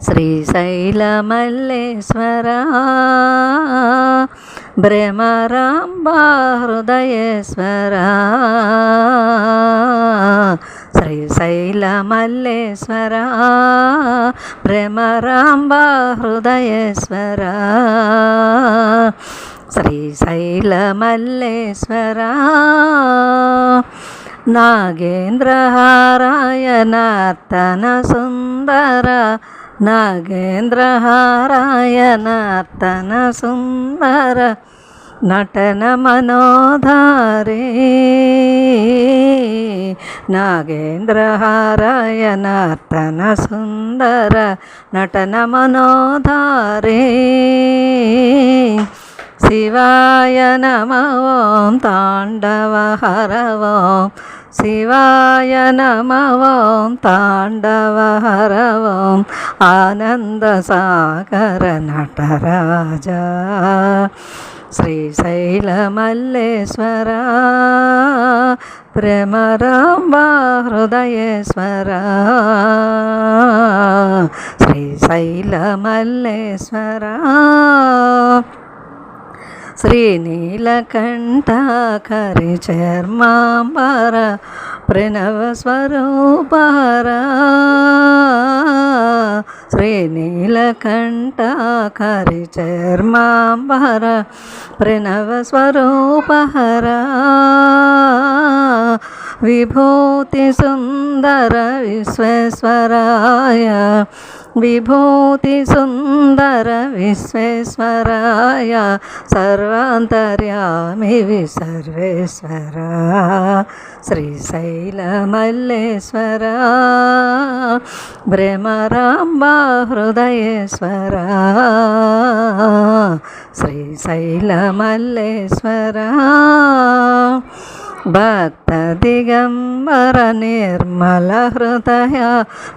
శ్రీశైలమల్లేశ్వర భ్రమరాంబ హృదయేశ్వర శ్రీశైలమల్లేశ్వర భ్రమరాంబ హృదయేశ్వర శ్రీశైలమల్లేశ్వర నాగేంద్రహారాయ నర్తన సుందర నాగేంద్రహారాయ నర్తన సుందర నటన మనోధారే నాగేంద్రహారాయ నర్తన సుందర నటన మనోధారే శివాయ నమః ఓం తాండవ హర ఓం శివాయ నమః ఓం తాండవ హర ఓం ఆనంద సాగర నటరాజ శ్రీశైలమల్లేశ్వర భ్రమరాంబ హృదయేశ్వర శ్రీశైలమల్లేశ్వర శ్రీనీలకంఠకరి చర్మాంబర ప్రణవ స్వరూపర శ్రీనీలకంఠకరి చర్మాంబర ప్రణవ స్వరూపర విభూతి సుందర విశ్వేశ్వరాయ విభూతి సుందర విశ్వేశ్వరాయ సర్వాంతర్యామి సర్వేశ్వర శ్రీశైలమల్లేశ్వర భ్రమరాంబ హృదయేశ్వర శ్రీశైలమల్లేశ్వర భక్త దిగంబర నిర్మల హృదయ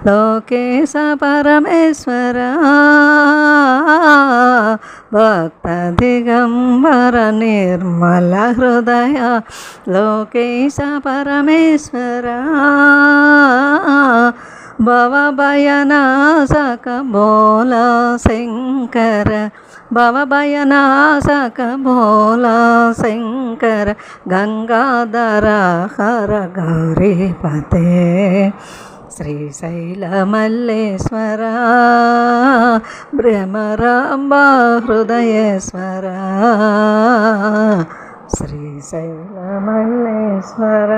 లోకేశ పరమేశ్వర భక్త దిగంబర నిర్మల హృదయ లోకేశ పరమేశ్వర భవభయనాశక భోలా శంకర భవభయనాశక భోలా శంకర గంగాధర హర గౌరీపతే శ్రీశైలమల్లేశ్వర భ్రమరాంబ హృదయేశ్వర శ్రీశైలమల్లేశ్వర